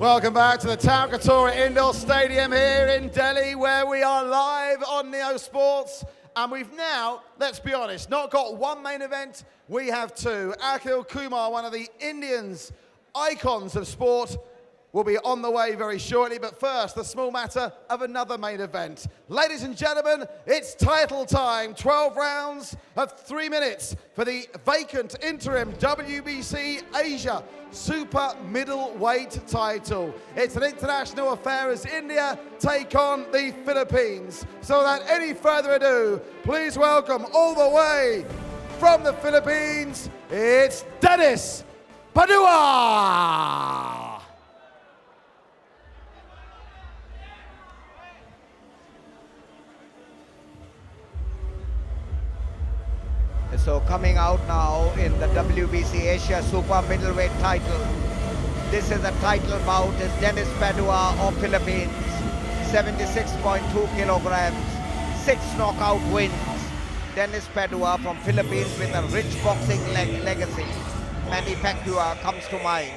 Welcome back to the Talkatora Indoor Stadium here in Delhi, where we are live on Neo Sports. And we've now, let's be honest, not got one main event, we have two. Brijesh Kumar, one of the Indians' icons of sport, will be on the way very shortly. But first, the small matter of another main event. Ladies and gentlemen, it's title time. 12 rounds of 3 minutes for the vacant interim WBC Asia Super Middleweight title. It's an international affair as India take on the Philippines. So without any further ado, please welcome all the way from the Philippines, it's Dennis Padua! So coming out now in the WBC Asia Super Middleweight title. This is a title bout. Is Dennis Padua of Philippines, 76.2 kilograms, 6 knockout wins. Dennis Padua from Philippines with a rich boxing legacy. Manny Pacquiao comes to mind.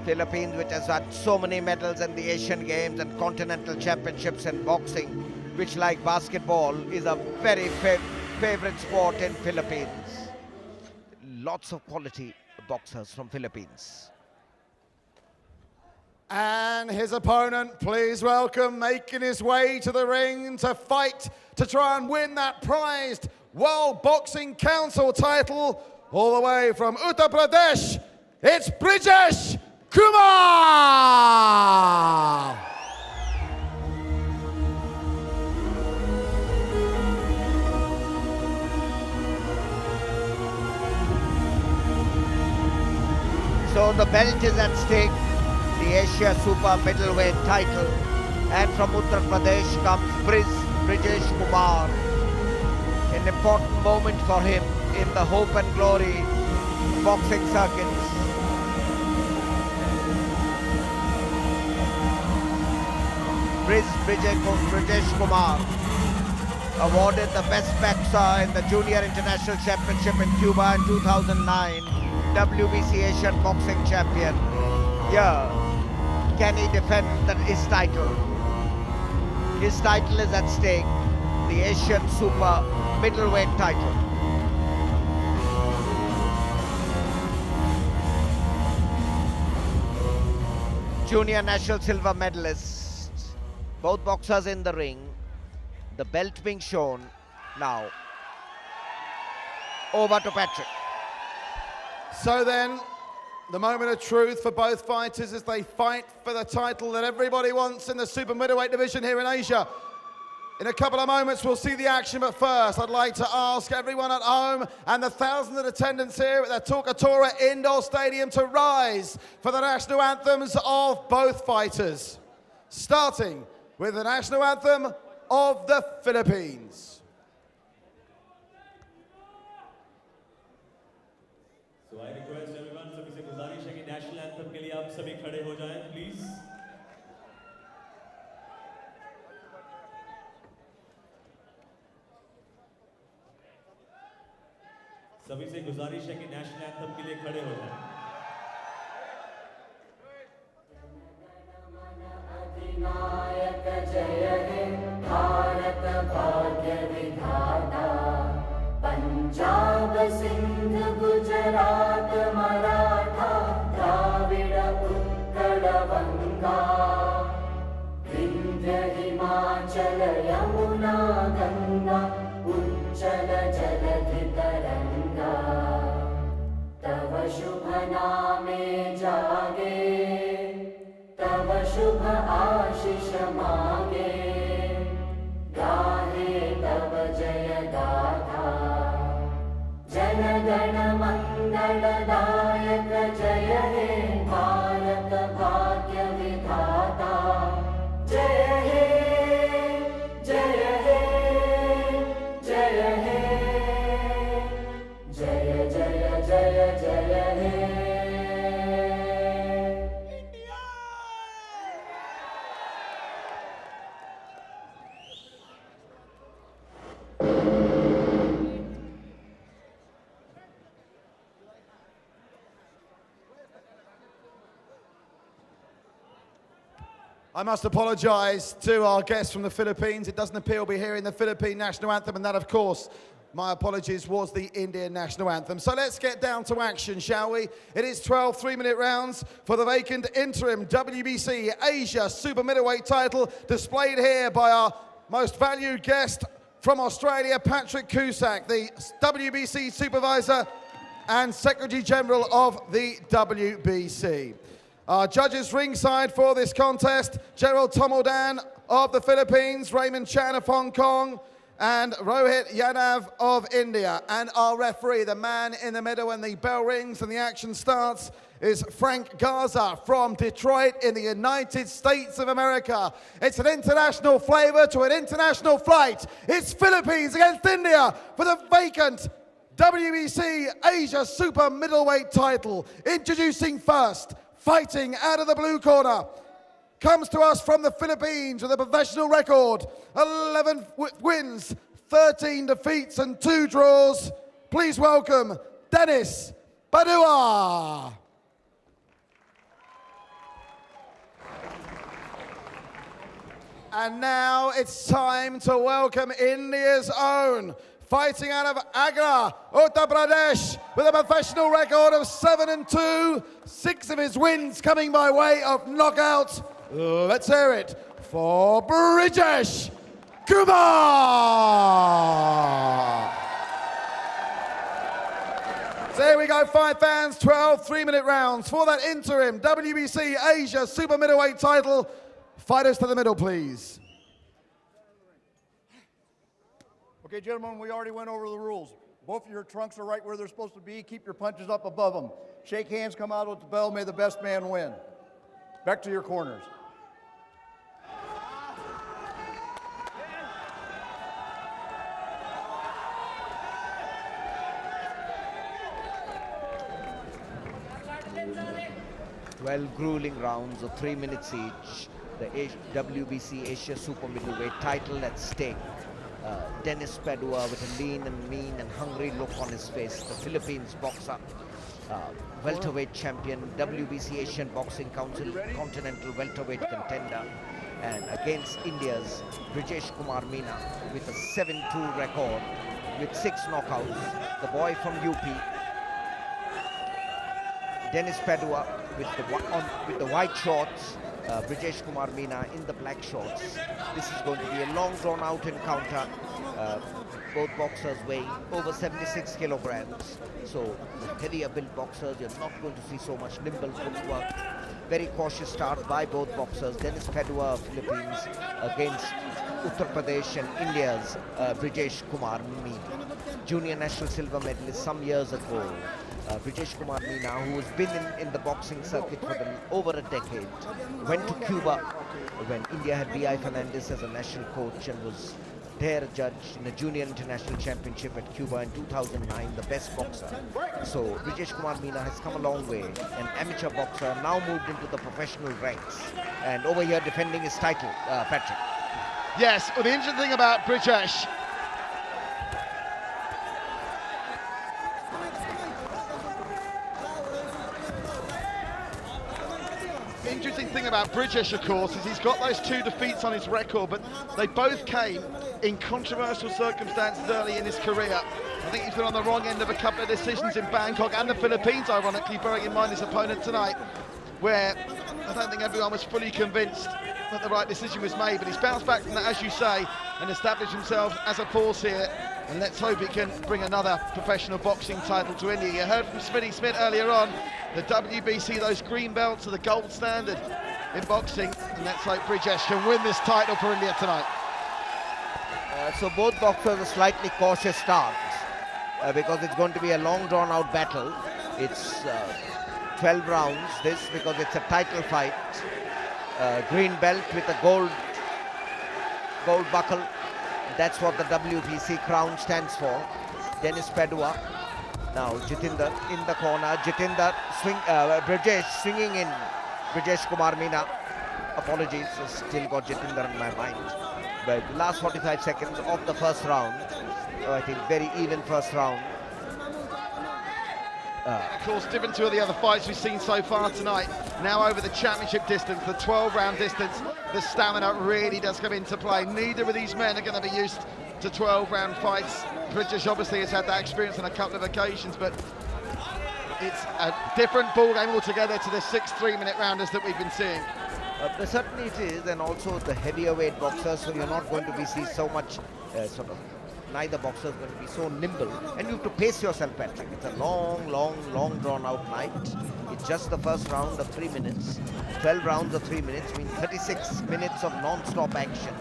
Philippines, which has had so many medals in the Asian Games and Continental Championships in boxing, which like basketball is a very favorite sport in Philippines. Lots of quality boxers from Philippines. And his opponent, please welcome, making his way to the ring to fight to try and win that prized World Boxing Council title, all the way from Uttar Pradesh, it's Brijesh Kumar! So the belt is at stake, the Asia Super Middleweight title. And from Uttar Pradesh comes Brijesh Kumar. An important moment for him in the hope and glory boxing circuits. Brijesh Kumar, awarded the best boxer in the Junior International Championship in Cuba in 2009. WBC Asian Boxing Champion. Here, can he defend his title? His title is at stake, the Asian Super Middleweight title. Junior National Silver medalists, both boxers in the ring, the belt being shown now. Over to Patrick. So then, the moment of truth for both fighters as they fight for the title that everybody wants in the super middleweight division here in Asia. In a couple of moments, we'll see the action, but first, I'd like to ask everyone at home and the thousands in attendance here at the Talkatora Indoor Stadium to rise for the national anthems of both fighters. Starting with the national anthem of the Philippines. So I request everyone, सभी से गुजारिश है कि national anthem के लिए आप सभी खड़े हो जाएं, प्लीज. सभी से गुजारिश है कि नेशनल एंथम के लिए खड़े हो जाएं. अधिनायक जय हे भारत भाग्य विधाता, पंजाब सिंध गुजरात मराठा द्राविड़ उत्कल बंगा, विंध्य हिमाचल यमुना गंगा उच्चल जलधि तरंगा, तव शुभ नामे जागे, तव शुभ आशीष मांगे, गाहे तव जय गाथा, जन गण मंगलदायक जय हे भारत भाग्य विधाता, जय हे जय हे जय हे जय जय जय जय हे. I must apologise to our guests from the Philippines. It doesn't appear we'll be hearing the Philippine national anthem, and that, of course, my apologies, was the Indian national anthem. So let's get down to action, shall we? It is 12 3-minute rounds for the vacant interim WBC Asia Super Middleweight title, displayed here by our most valued guest from Australia, Patrick Cusack, the WBC supervisor and Secretary General of the WBC. Our judges ringside for this contest, Gerald Tomodan of the Philippines, Raymond Chan of Hong Kong, and Rohit Yadav of India. And our referee, the man in the middle when the bell rings and the action starts, is Frank Garza from Detroit in the United States of America. It's an international flavor to an international flight. It's Philippines against India for the vacant WBC Asia Super Middleweight title. Introducing first, fighting out of the blue corner, comes to us from the Philippines with a professional record, 11 wins, 13 defeats and 2 draws. Please welcome Dennis Padua. And now it's time to welcome India's own, fighting out of Agra, Uttar Pradesh, with a professional record of 7-2, 6 of his wins coming by way of knockout. Let's hear it for Brijesh Kumar. So here we go, 5 fans, 12 3-minute rounds for that interim WBC Asia Super Middleweight title. Fighters to the middle, please. Okay, gentlemen, we already went over the rules. Both of your trunks are right where they're supposed to be. Keep your punches up above them. Shake hands, come out with the bell. May the best man win. Back to your corners. Well, grueling rounds of 3 minutes each. The WBC Asia Super Middleweight title at stake. Dennis Padua with a lean and mean and hungry look on his face. The Philippines boxer, welterweight champion, WBC Asian Boxing Council continental welterweight contender. And against India's Brijesh Kumar Meena with a 7-2 record with 6 knockouts. The boy from UP. Dennis Padua with the white shorts, Brijesh Kumar Meena in the black shorts. This is going to be a long drawn-out encounter. Both boxers weighing over 76 kilograms. So the heavier built boxers, you're not going to see so much nimble footwork. Very cautious start by both boxers. Dennis Padua of Philippines against Uttar Pradesh and India's Brijesh Kumar Meena. Junior national silver medalist some years ago. Brijesh Kumar Meena, who has been in the boxing circuit for over a decade, went to Cuba when India had B.I. Fernandez as a national coach and was there a judge in a junior international championship at Cuba in 2009, the best boxer. So Brijesh Kumar Meena has come a long way, an amateur boxer, now moved into the professional ranks, and over here defending his title, Patrick. Yes, well, the interesting thing about Brijesh, of course, is he's got those 2 defeats on his record, but they both came in controversial circumstances early in his career. I think he's been on the wrong end of a couple of decisions in Bangkok and the Philippines, ironically, bearing in mind his opponent tonight, where I don't think everyone was fully convinced that the right decision was made, but he's bounced back from that, as you say, and established himself as a force here. And let's hope he can bring another professional boxing title to India. You heard from Smitty Smith earlier on, the WBC, those green belts are the gold standard in boxing, and let's hope Brijesh can win this title for India tonight. So both boxers a slightly cautious start because it's going to be a long drawn-out battle. It's 12 rounds, this, because it's a title fight. Green belt with a gold buckle. That's what the WBC crown stands for. Dennis Padua. Now Jitinder in the corner. Jitinder Brijesh swinging in. Brijesh Kumar Meena. Apologies, I still got Jitinder in my mind. But the last 45 seconds of the first round. I think very even first round. Of course, different to all the other fights we've seen so far tonight. Now over the championship distance, the 12-round distance, the stamina really does come into play. Neither of these men are going to be used to 12-round fights. Brijesh obviously has had that experience on a couple of occasions, but it's a different ball game altogether to the 6 3-minute rounders that we've been seeing. Certainly it is, and also the heavier weight boxers, so you're not going to be see so much neither boxer is going to be so nimble, and you have to pace yourself, Patrick. It's a long drawn out night. It's just the first round of 3 minutes. 12 rounds of 3 minutes means 36 minutes of non-stop action.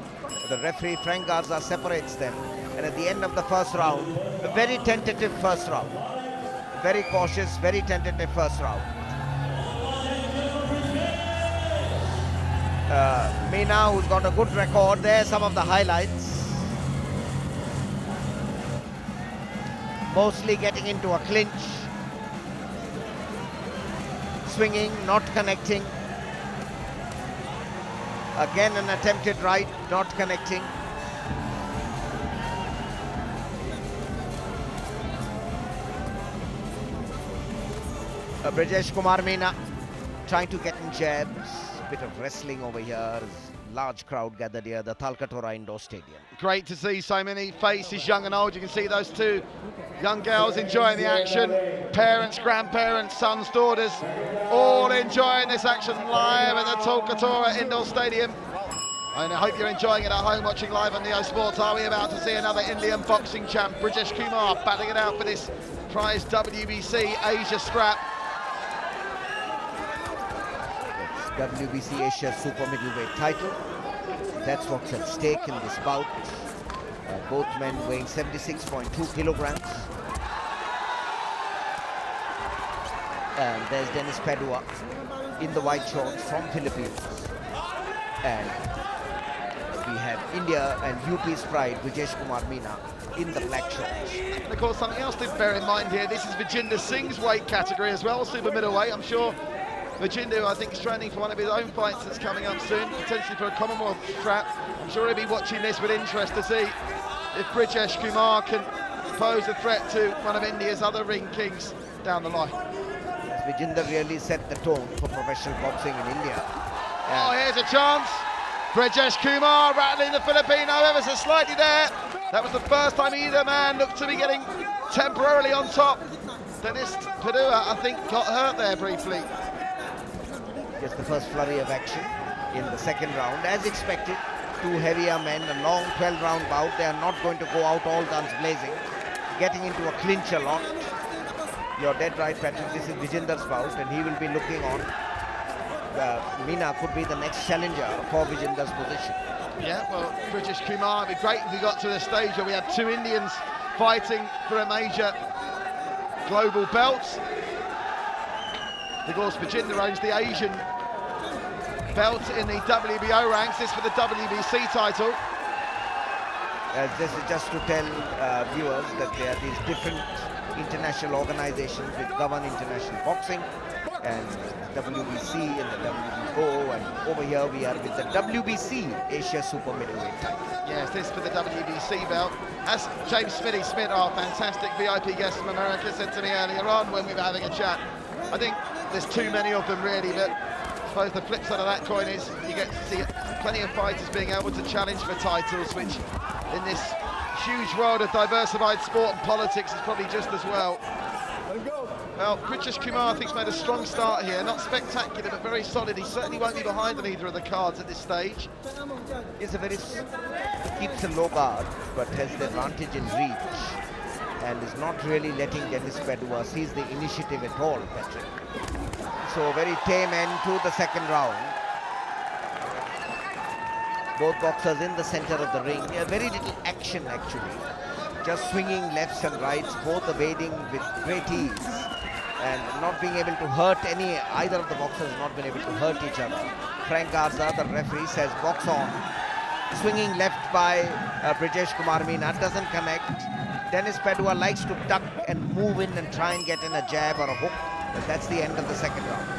The referee Frank Garza separates them, and at the end of the first round, a very tentative first round. Very cautious, very tentative first round. Meena, who's got a good record, there some of the highlights. Mostly getting into a clinch, swinging, not connecting. Again an attempted right, not connecting. Brijesh Kumar Meena trying to get in jabs. Bit of wrestling over here. Large crowd gathered here, the Talkatora Indoor Stadium. Great to see so many faces, young and old. You can see those two young girls enjoying the action. Parents, grandparents, sons, daughters, all enjoying this action live at the Talkatora Indoor Stadium. And I hope you're enjoying it at home watching live on Neo Sports. Are we about to see another Indian boxing champ, Brijesh Kumar, battling it out for this prized WBC Asia strap. WBC Asia Super Middleweight title. That's what's at stake in this bout. Both men weighing 76.2 kilograms. And there's Dennis Padua in the white shorts from Philippines. And we have India and UP's pride, Brijesh Kumar Meena, in the black shorts. And of course, something else to bear in mind here, this is Vijinder Singh's weight category as well, super middleweight. I'm sure Vijinder, I think, is training for one of his own fights that's coming up soon, potentially for a Commonwealth strap. I'm sure he'll be watching this with interest to see if Brijesh Kumar can pose a threat to one of India's other ring kings down the line. Vijinder really set the tone for professional boxing in India. Oh, here's a chance. Brijesh Kumar rattling the Filipino ever so slightly there. That was the first time either man looked to be getting temporarily on top. Dennis Padua, I think, got hurt there briefly. Just the first flurry of action in the second round. As expected, two heavier men, a long 12-round bout. They are not going to go out all guns blazing, getting into a clinch a lot. You're dead right, Patrick. This is Vijinder's bout, and he will be looking on. Meena could be the next challenger for Vijinder's position. Yeah, well, Brijesh Kumar, it'd be great if we got to the stage where we had two Indians fighting for a major global belt. Of course, Vijinder owns the Asian belt in the WBO ranks. This for the WBC title. This is just to tell viewers that there are these different international organizations which govern international boxing, and WBC and the WBO, and over here we are with the WBC Asia Super Middleweight title. Yes, this for the WBC belt. As James Smith, our fantastic VIP guest from America, said to me earlier on when we were having a chat, I think there's too many of them really, but I suppose the flip side of that coin is you get to see plenty of fighters being able to challenge for titles, which in this huge world of diversified sport and politics is probably just as well. Well, Brijesh Kumar, I think, has made a strong start here. Not spectacular, but very solid. He certainly won't be behind on either of the cards at this stage. He's a very, keeps a low guard, but has the advantage in reach, and is not really letting Dennis Padua seize the initiative at all, Patrick. So a very tame end to the second round. Both boxers in the center of the ring. Very little action actually. Just swinging lefts and rights, both evading with great ease, and not being able to hurt either of the boxers has not been able to hurt each other. Frank Garza, the referee, says box on. Swinging left by Brijesh Kumar Meena, doesn't connect. Dennis Padua likes to duck and move in and try and get in a jab or a hook, but that's the end of the second round.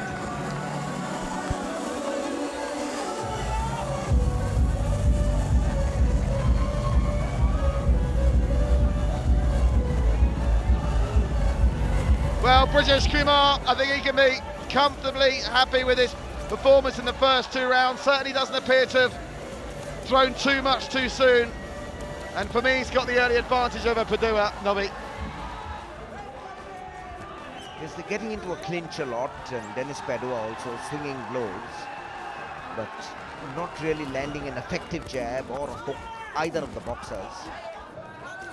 Well, Brijesh Kumar, I think he can be comfortably happy with his performance in the first 2 rounds. Certainly doesn't appear to have thrown too much too soon. And for me, he's got the early advantage over Padua, Nobby. Yes, they're getting into a clinch a lot, and Dennis Padua also swinging blows, but not really landing an effective jab or a hook, either of the boxers.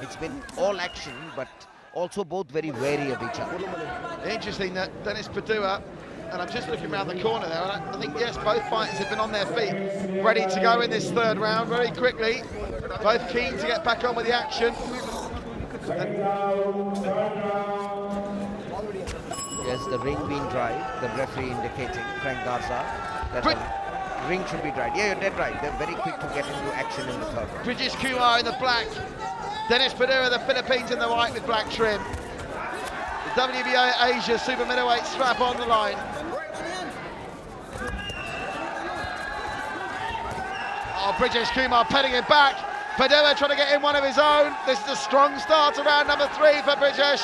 It's been all action, but also both very wary of each other. Interesting that Dennis Padua, and I'm just looking around the corner there, and I think, yes, both fighters have been on their feet, ready to go in this 3rd round very quickly. Both keen to get back on with the action. Yes, the ring being dried, the referee indicating, Frank Garza, that the ring should be dried. Yeah, you're dead right. They're very quick to get into action in the 3rd round. Brijesh Kumar in the black, Dennis Padua, the Philippines in the white with black trim. The WBA Asia super middleweight strap on the line. Oh, Brijesh Kumar petting it back. Padua trying to get in one of his own. This is a strong start to round number 3 for Brijesh.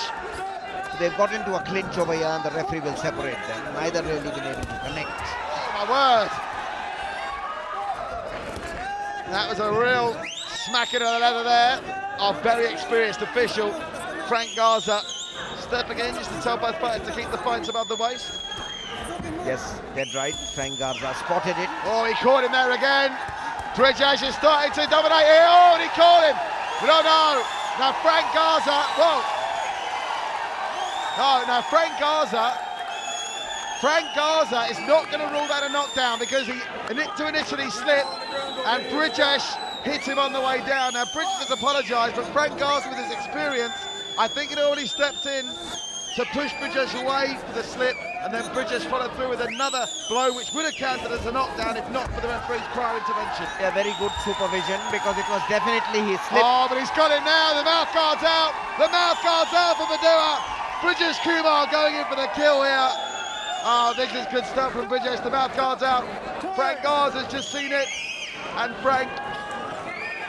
They've got into a clinch over here, and the referee will separate them. Neither really been able to connect. Oh my word. That was a real smacking of the leather there. Our very experienced official, Frank Garza, stepping in just to tell both fighters to keep the fights above the waist. Yes, dead right. Frank Garza spotted it. Oh, he caught him there again. Brijesh is starting to dominate here. Oh, and he caught him. No. Now Frank Garza, whoa. No, now Frank Garza is not going to rule that a knockdown because he initially slipped and Brijesh hit him on the way down. Now Brijesh has apologised, but Frank Garza with his experience, I think he'd already stepped in to push Brijesh away for the slip, and then Brijesh followed through with another blow which would have counted as a knockdown if not for the referee's prior intervention. Yeah, very good supervision because it was definitely his slip. Oh, but he's got it now. The mouth guard's out. The mouth guard's out for Padua. Brijesh Kumar going in for the kill here. Oh, this is good stuff from Brijesh. The mouth guard's out. Frank Garza's just seen it, and Frank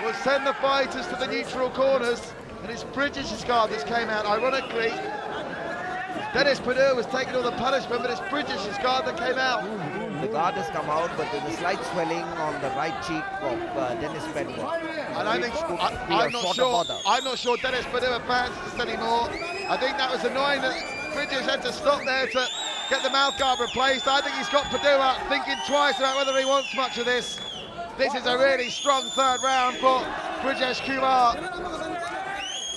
will send the fighters to the neutral corners, and it's Brijesh's guard that's came out. Ironically, Dennis Padua was taking all the punishment, but it's Brijesh's guard that came out. The guard has come out, but there's a slight swelling on the right cheek of Dennis Padua. And I think I'm not sure Dennis Padua fancies this anymore. I think that was annoying that Brijesh had to stop there to get the mouth guard replaced. I think he's got Padua thinking twice about whether he wants much of this. This is a really strong 3rd round for Brijesh Kumar.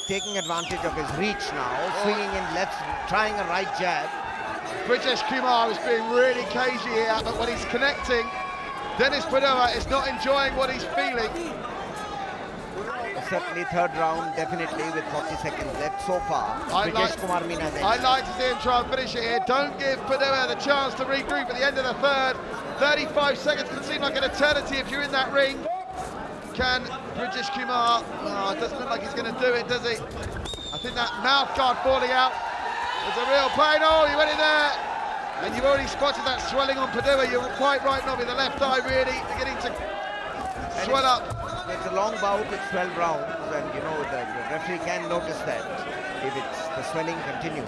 Taking advantage of his reach now, swinging in left, trying a right jab. Brijesh Kumar is being really cagey here, but when he's connecting, Dennis Padua is not enjoying what he's feeling. Certainly 3rd round, definitely with 40 seconds left so far. I'd like to see him try and finish it here. Don't give Padua the chance to regroup at the end of the 3rd. 35 seconds can seem like an eternity if you're in that ring. Can Brijesh Kumar? Oh, it doesn't look like he's going to do it, does he? I think that mouth guard falling out is a real pain. Oh, he went in there. And you've already spotted that swelling on Padua. You're quite right, Nobby. The left eye really beginning to swell up. It's a long bout with 12 rounds, and you know the referee can notice that if the swelling continues.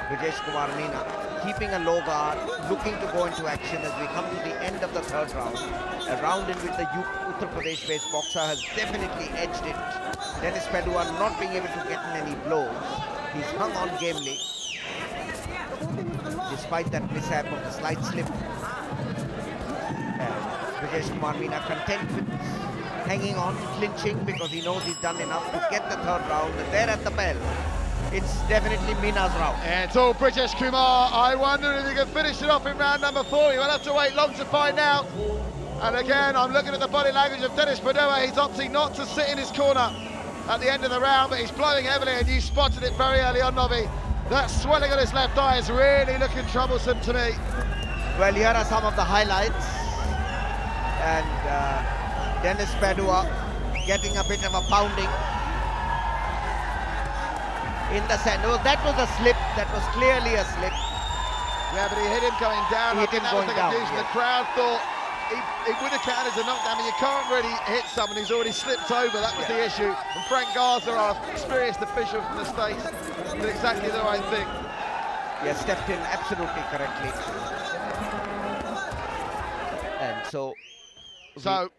Brijesh Kumar Meena keeping a low guard, looking to go into action as we come to the end of the 3rd round. A round in which the Uttar Pradesh-based boxer has definitely edged it. Dennis Padua not being able to get in any blows. He's hung on gamely, despite that mishap of the slight slip. Brijesh Kumar Meena content with hanging on, clinching, because he knows he's done enough to get the 3rd round. And there at the bell, it's definitely Meena's round. Yeah, it's all Brijesh Kumar. I wonder if he can finish it off in round number 4. He won't have to wait long to find out. And again, I'm looking at the body language of Dennis Padua. He's opting not to sit in his corner at the end of the round, but he's blowing heavily, and you spotted it very early on, Nobby. That swelling on his left eye is really looking troublesome to me. Well, here are some of the highlights. And Dennis Padua getting a bit of a pounding in the center. Well, that was a slip. That was clearly a slip. Yeah, but he hit him going down. He hit him going down. Yes. The crowd thought it would have counted as a knockdown. I mean, you can't really hit someone who's already slipped over. That was the issue. And Frank Garza, our experienced official from the States, did exactly the right thing. He has stepped in absolutely correctly. And so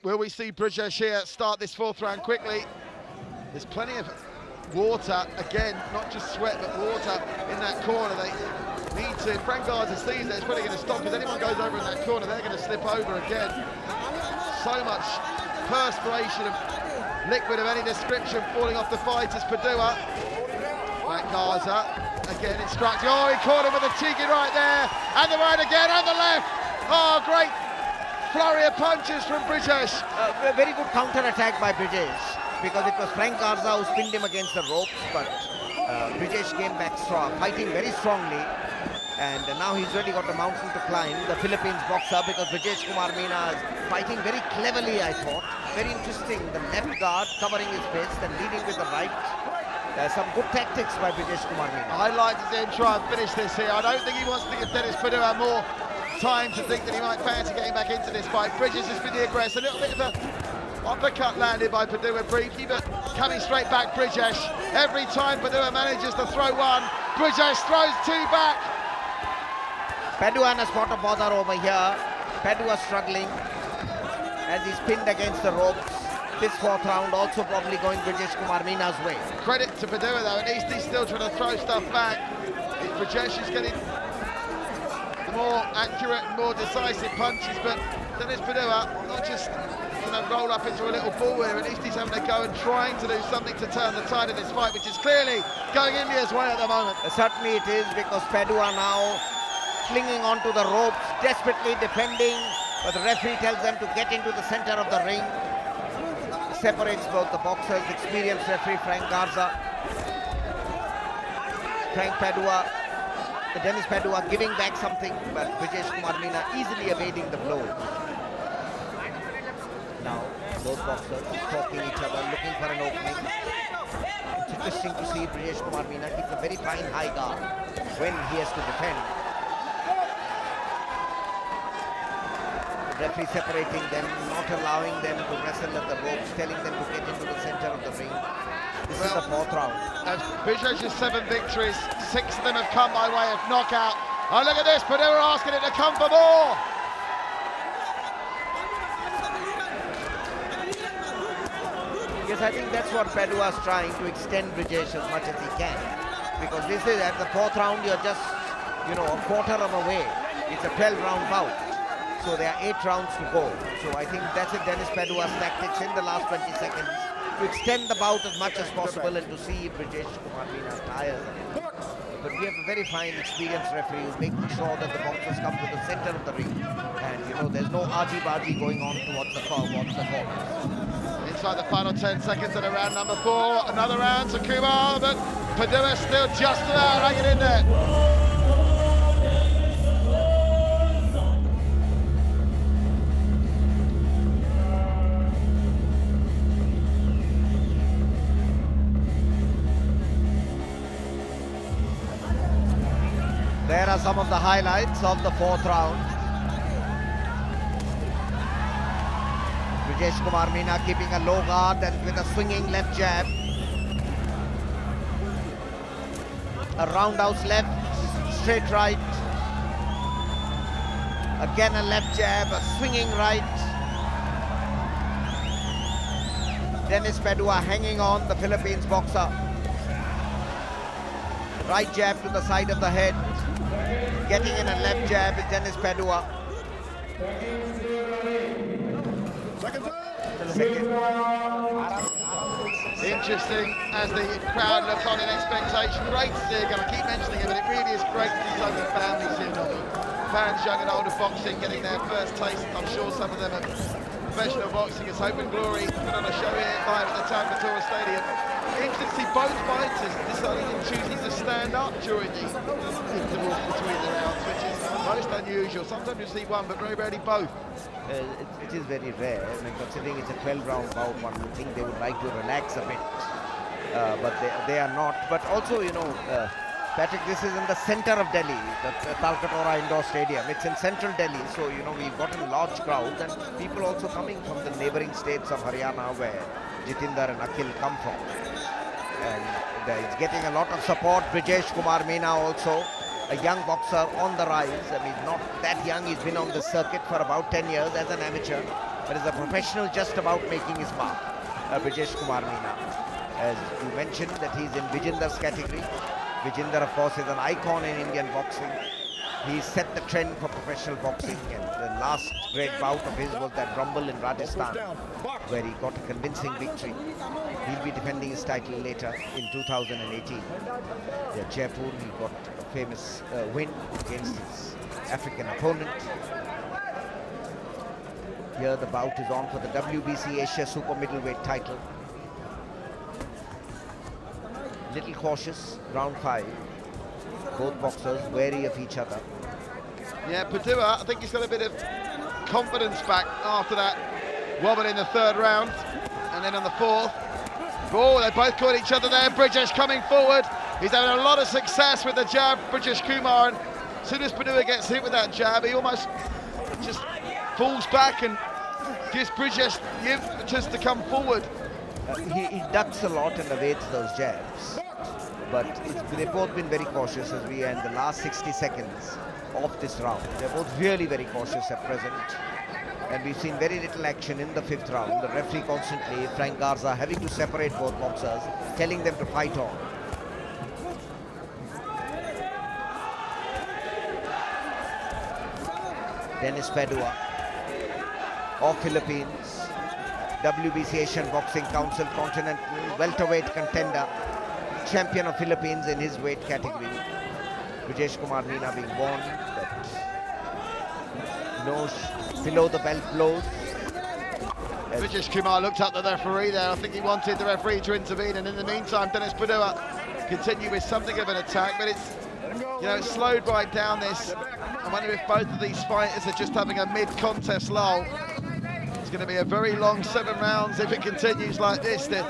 will we see Brijesh here start this fourth round quickly? There's plenty of water, again, not just sweat, but water in that corner. They need to, Frank Garza sees that it's probably going to stop, because anyone goes over in that corner, they're going to slip over again. So much perspiration of liquid of any description falling off the fighters. Padua, Frank Garza, again instructing. Oh, he caught him with a cheeky right there, and the right again, and the left. Oh, great flurry of punches from Brijesh. A very good counter-attack by Brijesh, because it was Frank Garza who pinned him against the ropes, but Brijesh came back strong, fighting very strongly, and now he's really got a mountain to climb, the Philippines boxer, because Brijesh Kumar Meena is fighting very cleverly, I thought. Very interesting, the left guard covering his face, then leading with the right. Some good tactics by Brijesh Kumar Meena. I'd like to see him try and finish this here. I don't think he wants to give Dennis Padua more time to think that he might fancy getting back into this fight. Brijesh has been the aggressor, a little bit of a uppercut landed by Padua briefly, but coming straight back, Brijesh. Every time Padua manages to throw one, Brijesh throws two back. Padua in a spot of bother over here. Padua struggling as he's pinned against the ropes. This fourth round also probably going Brijesh Kumar Meena's way. Credit to Padua though, at least he's still trying to throw stuff back. Brijesh is getting the more accurate and more decisive punches, but Dennis Padua not just roll up into a little ball here, at least he's having a go and trying to do something to turn the tide of this fight, which is clearly going India's way at the moment. Certainly it is, because Padua now clinging onto the ropes, desperately defending, but the referee tells them to get into the center of the ring. Separates both the boxers, experienced referee Frank Garza. Frank Padua, Dennis Padua giving back something, but Brijesh Kumar Meena easily evading the blow. Now, both boxers talking each other, looking for an opening. It's interesting to see Brijesh Kumar Meena keeps a very fine high guard when he has to defend. The referee separating them, not allowing them to wrestle at the ropes, telling them to get into the center of the ring. This is the fourth round. As Brijesh's 7 victories, 6 of them have come by way of knockout. Oh, look at this, Padua asking it to come for more. Yes, I think that's what Padua is trying, to extend Brijesh as much as he can. Because this is at the fourth round, you're just, a quarter of a way. It's a 12-round bout. So there are 8 rounds to go. So I think that's it, Dennis Padua's tactics in the last 20 seconds, to extend the bout as much as possible and to see if Brijesh Kumar Meena tires. But we have a very fine, experienced referee who's making sure that the boxers come to the center of the ring. And, there's no argy-bargy going on towards the corner. Inside the final 10 seconds of the round number 4. Another round to Kumar, but Padua still just about hanging in there. There are some of the highlights of the fourth round. Brijesh Kumar Meena keeping a low guard and with a swinging left jab. A roundhouse left, straight right. Again a left jab, a swinging right. Dennis Padua hanging on, the Philippines boxer. Right jab to the side of the head. Getting in a left jab with Dennis Padua. Interesting as the crowd looks on in expectation. Great to see again. I keep mentioning it, but it really is great to see so many families here. Fans young and old of boxing getting their first taste. I'm sure some of them are professional boxing. It's Hope and Glory put on a show here live at the Talkatora Stadium. Interesting to see both fighters deciding and choosing to stand up during the intervals between the rounds, which is most unusual. Sometimes you see one, but very rarely both. It is very rare. I mean, considering it's a 12-round bout, one would think they would like to relax a bit, but they are not. But also, Patrick, this is in the center of Delhi, the Talkatora Indoor Stadium. It's in central Delhi, so we've got a large crowd, and people also coming from the neighboring states of Haryana, where Jitinder and Akhil come from. And it's getting a lot of support. Brijesh Kumar Meena also a young boxer on the rise. I mean, not that young. He's been on the circuit for about 10 years as an amateur, but as a professional, just about making his mark. Brijesh Kumar Meena. As you mentioned, that he's in Vijender's category. Vijender, of course, is an icon in Indian boxing. He set the trend for professional boxing, and the last great bout of his was that rumble in Rajasthan, where he got a convincing victory. He'll be defending his title later in 2018. At Jaipur, he got a famous win against his African opponent. Here the bout is on for the WBC Asia Super Middleweight title. Little cautious, round 5. Both boxers wary of each other. Yeah, Padua, I think he's got a bit of confidence back after that wobble in the 3rd round. And then on the 4th, oh, they both caught each other there. Brijesh coming forward. He's having a lot of success with the jab, Brijesh Kumar. And as soon as Padua gets hit with that jab, he almost just falls back and gives Brijesh the impetus to come forward. He ducks a lot and evades those jabs. But they've both been very cautious as we are in the last 60 seconds of this round. They're both really very cautious at present. And we've seen very little action in the 5th round. The referee constantly, Frank Garza, having to separate both boxers, telling them to fight on. Dennis Padua of Philippines, WBC Asian Boxing Council Continental welterweight contender, champion of Philippines in his weight category. Brijesh Kumar Meena being warned that no below the belt blows. Brijesh Kumar looked up at the referee there. I think he wanted the referee to intervene, and in the meantime, Dennis Padua continued with something of an attack, but it's, you know, it's slowed right down this. I wonder if both of these fighters are just having a mid-contest lull. It's going to be a very long 7 rounds if it continues like this. The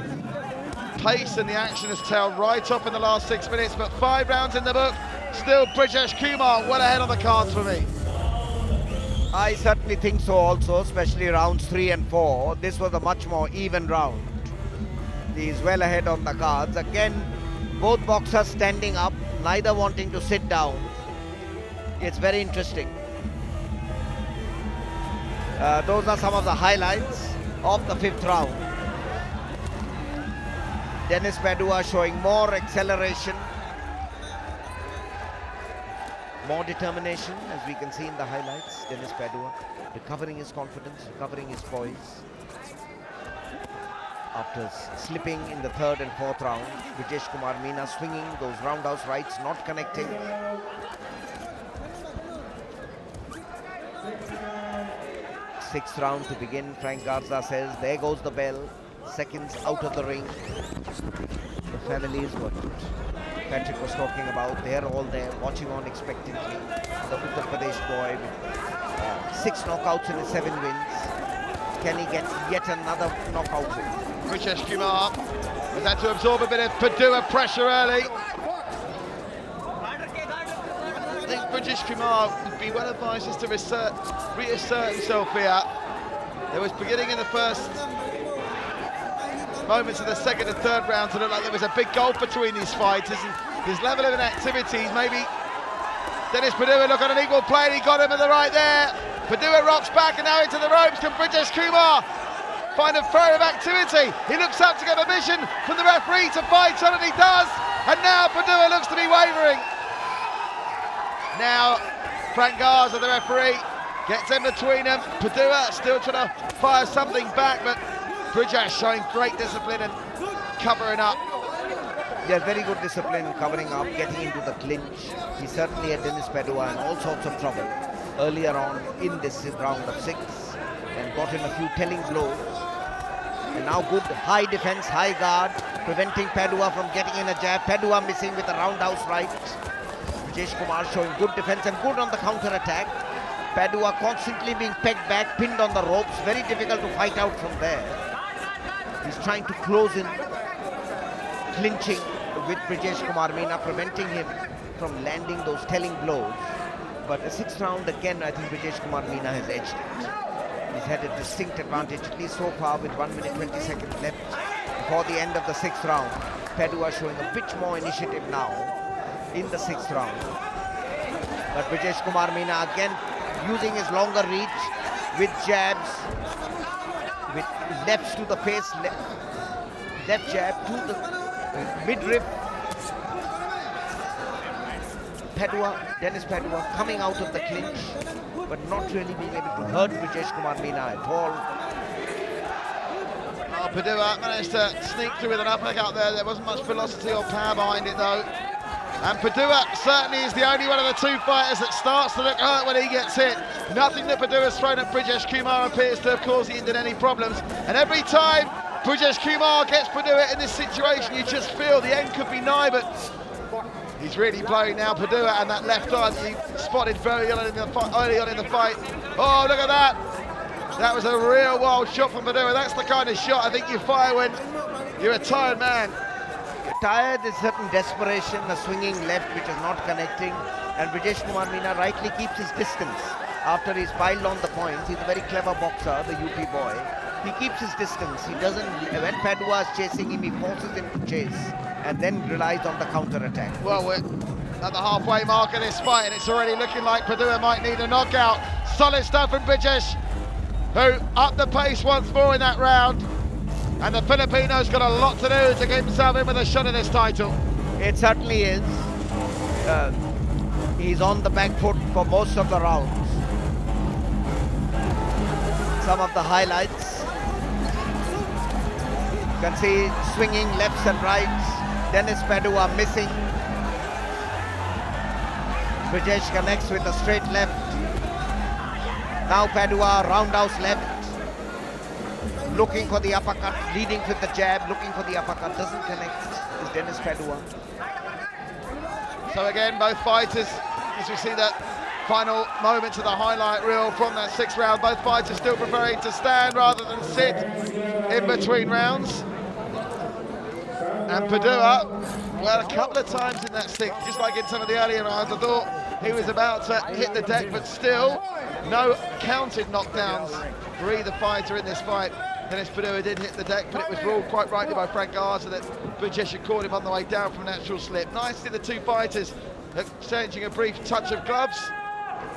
pace and the action has tailed right off in the last 6 minutes, but 5 rounds in the book. Still Brijesh Kumar well ahead on the cards for me. I certainly think so also, especially rounds 3 and 4. This was a much more even round. He's well ahead on the cards. Again, both boxers standing up, neither wanting to sit down. It's very interesting. Those are some of the highlights of the 5th round. Dennis Padua showing more acceleration, more determination, as we can see in the highlights. Dennis Padua recovering his confidence, recovering his poise. After slipping in the 3rd and 4th round, Brijesh Kumar Meena swinging those roundhouse rights, not connecting. Sixth round to begin. Frank Garza says, there goes the bell. Seconds out of the ring. The family is what Patrick was talking about. They're all there, watching on expectantly. The Uttar Pradesh boy with 6 knockouts in his 7 wins. Can he get yet another knockout win? Brijesh Kumar has had to absorb a bit of Padua pressure early. I think Brijesh Kumar would be well advised just to reassert himself here. There was beginning in the first moments of the 2nd and 3rd round to look like there was a big gulf between these fighters, and his level of inactivities, maybe Dennis Padua look on an equal plane. He got him at the right there. Padua rocks back and now into the ropes. Can Brijesh Kumar find a flurry of activity? He looks up to get permission from the referee to fight on, and he does. And now Padua looks to be wavering. Now Frank Garza, the referee, gets in between them. Padua still trying to fire something back, but Brijesh showing great discipline and covering up. Yeah, very good discipline, covering up, getting into the clinch. He certainly had Dennis Padua in all sorts of trouble earlier on in this round of 6 and got in a few telling blows. And now good high defense, high guard, preventing Padua from getting in a jab. Padua missing with a roundhouse right. Brijesh Kumar showing good defense and good on the counter attack. Padua constantly being pegged back, pinned on the ropes. Very difficult to fight out from there. He's trying to close in, clinching with Brijesh Kumar Meena, preventing him from landing those telling blows. But the 6th round, again, I think Brijesh Kumar Meena has edged it. He's had a distinct advantage, at least so far, with 1 minute 20 seconds left before the end of the 6th round. Padua showing a bit more initiative now in the 6th round. But Brijesh Kumar Meena again using his longer reach with jabs, with lefts to the face, left jab to the midriff. Dennis Padua coming out of the clinch, but not really being able to hurt Brijesh Kumar Meena at all. Oh, Padua managed to sneak through with an uppercut there. There wasn't much velocity or power behind it though. And Padua certainly is the only one of the two fighters that starts to look hurt when he gets hit. Nothing that Padua's thrown at Brijesh Kumar appears to have caused Indian any problems. And every time Brijesh Kumar gets Padua in this situation, you just feel the end could be nigh, but he's really blowing now, Padua, and that left eye that he spotted very early on in the fight. Oh, look at that. That was a real wild shot from Padua. That's the kind of shot I think you fire when you're a tired man. Tired is certain desperation, a swinging left which is not connecting, and Brijesh Kumar Meena rightly keeps his distance after he's piled on the points. He's a very clever boxer, the UP boy. He keeps his distance. He doesn't, when Padua is chasing him, he forces him to chase and then relies on the counter-attack. Well, we're at the halfway mark of this fight, and it's already looking like Padua might need a knockout. Solid stuff from Brijesh, who upped the pace once more in that round. And the Filipino's got a lot to do to get himself in with a shot at this title. It certainly is. He's on the back foot for most of the rounds. Some of the highlights. You can see swinging lefts and rights. Dennis Padua missing. Brijesh connects with a straight left. Now Padua roundhouse left. Looking for the uppercut, leading with the jab, looking for the uppercut, doesn't connect, is Dennis Padua. So again, both fighters, as we see that final moments of the highlight reel from that sixth round, both fighters still preferring to stand rather than sit in between rounds. And Padua, well, a couple of times in that sixth, just like in some of the earlier rounds, I thought he was about to hit the deck, but still no counted knockdowns for either fighter in this fight. Dennis Padua did hit the deck, but it was ruled quite rightly by Frank Garza that Brijesh had caught him on the way down from a natural slip. Nice to see the two fighters exchanging a brief touch of gloves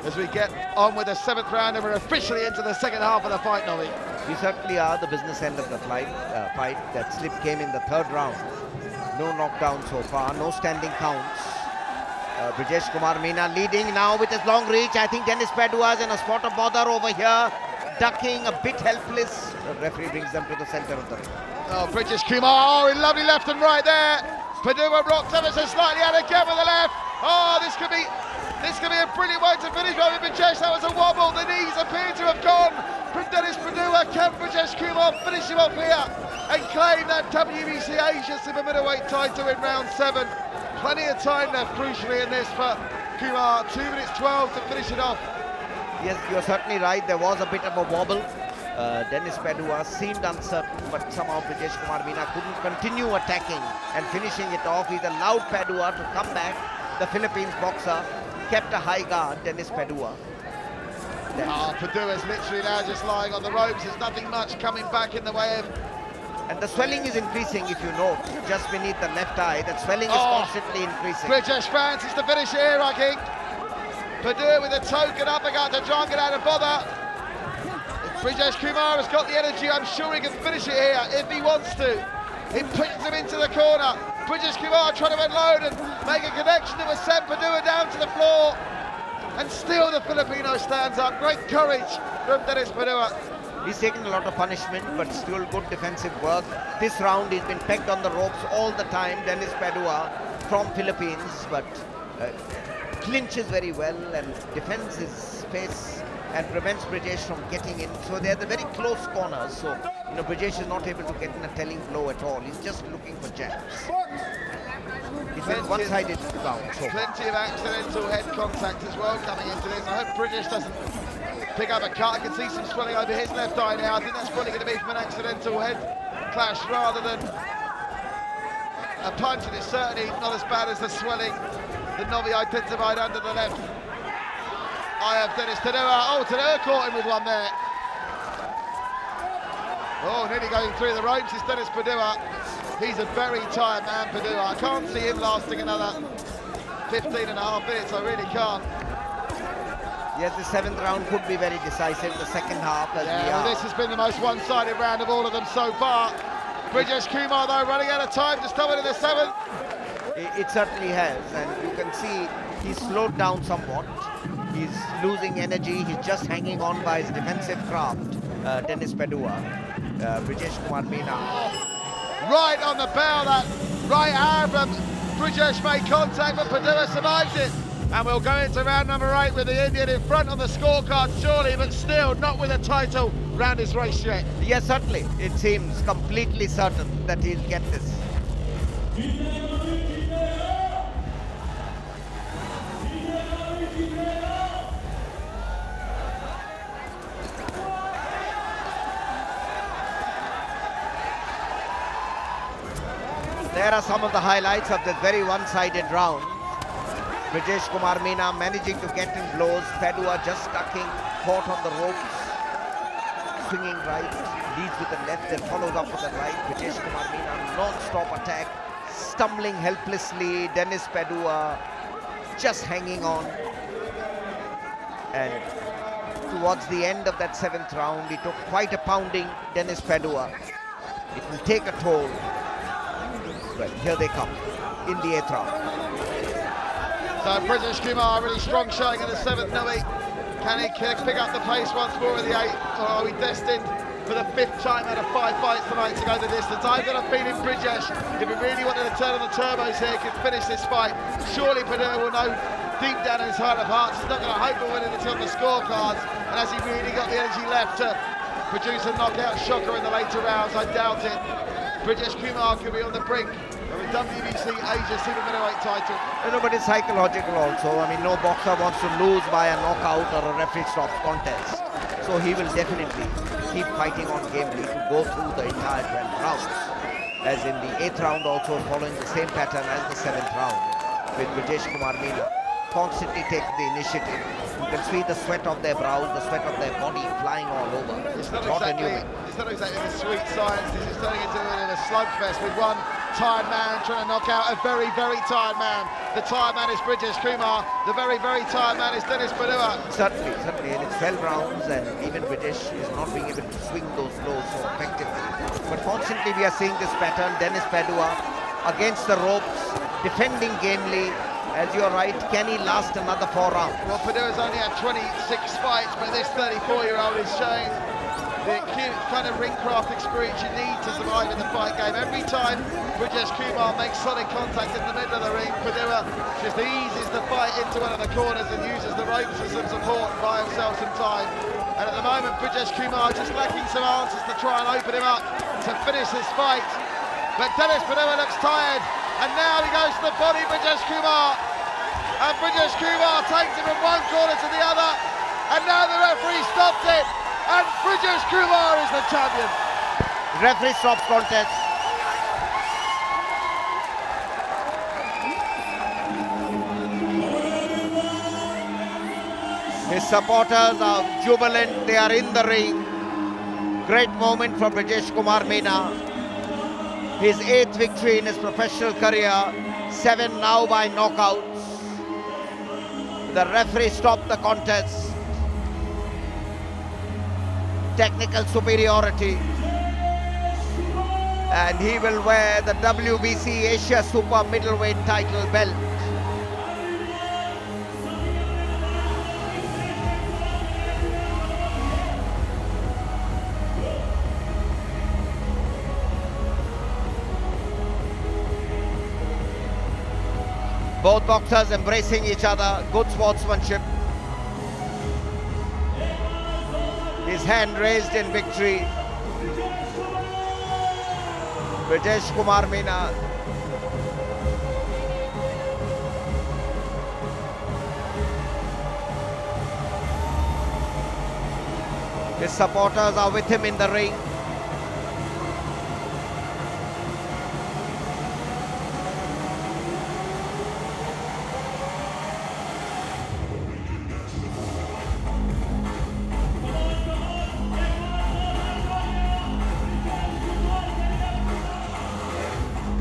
as we get on with the seventh round, and we're officially into the second half of the fight, Nobby. We certainly are the business end of the fight. That slip came in the third round. No knockdown so far, no standing counts. Brijesh Kumar Meena leading now with his long reach. I think Dennis Padua is in a spot of bother over here, ducking, a bit helpless. The referee brings them to the center of the ring. Oh, Brijesh Kumar, oh, lovely left and right there. Padua rocked ever so slightly out again with the left. Oh, this could be a brilliant way to finish over Brijesh. That was a wobble. The knees appear to have gone from Dennis Padua. Can Brijesh Kumar finish him off here and claim that WBC Asia Super Middleweight title in round 7? Plenty of time left, crucially, in this for Kumar. 2 minutes 12 to finish it off. Yes, you're certainly right. There was a bit of a wobble. Dennis Padua seemed uncertain, but somehow Brijesh Kumar Meena couldn't continue attacking and finishing it off. He's allowed Padua to come back. The Philippines boxer kept a high guard, Dennis Padua. Padua's literally now just lying on the ropes. There's nothing much coming back in the way of... And the swelling is increasing, if you note, just beneath the left eye. That swelling is constantly increasing. Brijesh fancies to finish here, I think. Padua with a token uppercut to try and get out of bother. Brijesh Kumar has got the energy. I'm sure he can finish it here if he wants to. He pushes him into the corner. Brijesh Kumar trying to unload and make a connection that will send Padua down to the floor. And still the Filipino stands up. Great courage from Dennis Padua. He's taken a lot of punishment, but still good defensive work. This round he's been pegged on the ropes all the time, Dennis Padua from Philippines, but clinches very well and defends his space and prevents Brijesh from getting in. So they're the very close corners. So, Brijesh is not able to get in a telling blow at all. He's just looking for jabs. It's a one-sided round. So plenty of accidental head contact as well coming into this. I hope Brijesh doesn't pick up a cut. I can see some swelling over his left eye now. I think that's probably going to be from an accidental head clash rather than a punch, and it's certainly not as bad as the swelling that Novi identified under the left eye of Dennis Padua. Oh, Padua caught him with one there. Oh, nearly going through the ropes is Dennis Padua. He's a very tired man, Padua. I can't see him lasting another 15 and a half minutes, I really can't. Yes, the 7th round could be very decisive, the second half as we Yeah, are. well, this has been the most one-sided round of all of them so far. Brijesh Kumar, though, running out of time to stop it in the 7th. It certainly has, and you can see he's slowed down somewhat. He's losing energy, he's just hanging on by his defensive craft, Dennis Padua, Brijesh Kumar Meena. Right on the bell, that right arm from Brijesh made contact, but Padua survives it. And we'll go into round number 8 with the Indian in front on the scorecard, surely, but still not with a title round his race yet. Yes, certainly. It seems completely certain that he'll get this. There are some of the highlights of this very one-sided round. Brijesh Kumar Meena managing to get in blows, Padua just ducking, caught on the ropes, swinging right, leads with the left, then follows up with the right. Brijesh Kumar Meena non-stop attack, stumbling helplessly, Dennis Padua just hanging on. And towards the end of that 7th round, he took quite a pounding, Dennis Padua. It will take a toll. Well, here they come in the 8th round. So Brijesh Kumar, really strong showing in the 7th, Navi. Can he pick up the pace once more in the 8th? Or are we destined for the 5th time out of 5 fights tonight to go the distance? I've got a feeling Brijesh, if he really wanted to turn on the turbos here, could finish this fight. Surely Padua will know deep down in his heart of hearts he's not going to hope for winning until the scorecards. And has he really got the energy left to produce a knockout shocker in the later rounds? I doubt it. Brijesh Kumar could be on the brink of a WBC Asia Super Middleweight title. But it's psychological also. I mean, no boxer wants to lose by a knockout or a referee stops contest. So he will definitely keep fighting on gamely to go through the entire 12 rounds. As in the 8th round also following the same pattern as the 7th round with Brijesh Kumar Meena constantly take the initiative. You can see the sweat of their brows, the sweat of their body flying all over. It's not exactly the sweet science. This is turning into a slugfest with one tired man trying to knock out a very, very tired man. The tired man is Brijesh Kumar. The very, very tired man is Dennis Padua. Certainly. And it's 12 rounds and even Brijesh is not being able to swing those blows so effectively. But constantly we are seeing this pattern. Dennis Padua against the ropes, defending gamely. As you're right, can he last another 4 rounds? Well, Padua's only had 26 fights, but this 34-year-old is showing the acute kind of ring-craft experience you need to survive in the fight game. Every time Brijesh Kumar makes solid contact in the middle of the ring, Padua just eases the fight into one of the corners and uses the ropes as some support and buy himself some time. And at the moment, Brijesh Kumar just lacking some answers to try and open him up to finish this fight. But Dennis Padua looks tired. And now he goes to the body, Brijesh Kumar. And Brijesh Kumar takes him from one corner to the other. And now the referee stopped it. And Brijesh Kumar is the champion. Referee stops contest. His supporters are jubilant. They are in the ring. Great moment for Brijesh Kumar Meena. His 8th victory in his professional career, 7 now by knockouts. The referee stopped the contest. Technical superiority. And he will wear the WBC Asia Super Middleweight title belt. Both boxers embracing each other, good sportsmanship. His hand raised in victory. Brijesh Kumar Meena. His supporters are with him in the ring.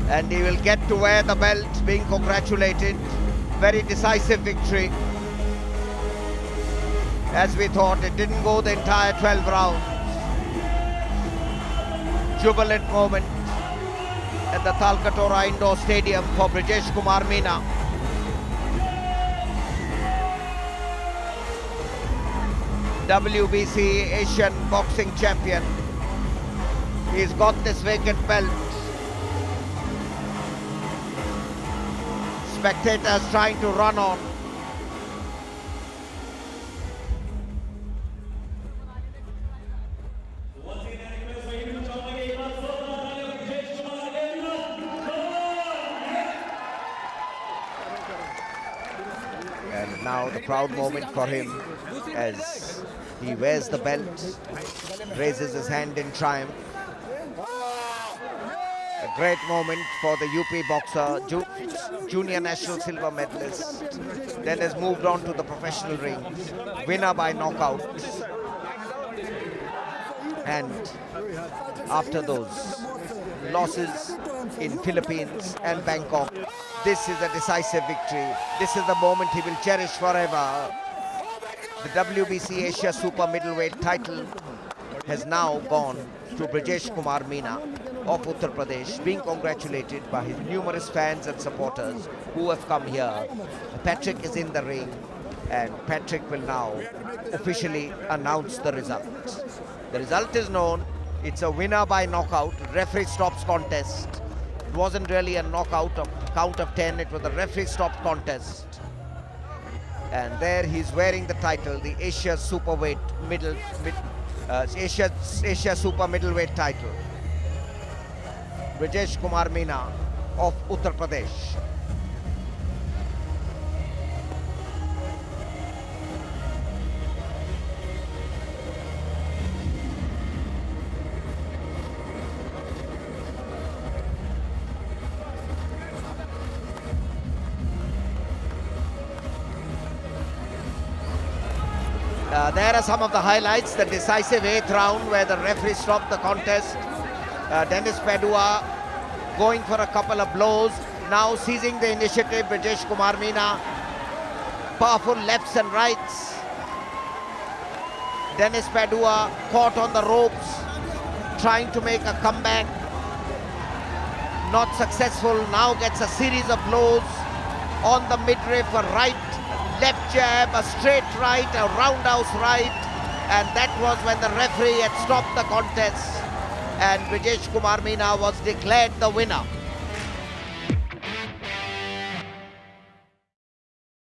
And he will get to wear the belt, being congratulated. Very decisive victory. As we thought, it didn't go the entire 12 rounds. Jubilant moment at the Talkatora Indoor Stadium for Brijesh Kumar Meena. WBC Asian Boxing Champion. He's got this vacant belt. Spectators trying to run on. And now the proud moment for him as he wears the belt, raises his hand in triumph. A great moment for the UP boxer, junior national silver medalist, then has moved on to the professional ring, winner by knockout. And after those losses in Philippines and Bangkok, this is a decisive victory. This is the moment he will cherish forever. The WBC Asia Super Middleweight title has now gone to Brijesh Kumar Meena of Uttar Pradesh, being congratulated by his numerous fans and supporters who have come here. Patrick is in the ring, and Patrick will now officially announce the result. The result is known. It's a winner by knockout. Referee stops contest. It wasn't really a knockout of count of 10. It was a referee stop contest. And there he's wearing the title, the Asia Super Middleweight title. Brijesh Kumar Meena of Uttar Pradesh. There are some of the highlights. The decisive 8th round where the referee stopped the contest. Dennis Padua going for a couple of blows. Now seizing the initiative, Brijesh Kumar Meena. Powerful lefts and rights. Dennis Padua caught on the ropes, trying to make a comeback. Not successful. Now gets a series of blows on the midriff, a right, left jab, a straight right, a roundhouse right, and that was when the referee had stopped the contest and Brijesh Kumar Meena was declared the winner.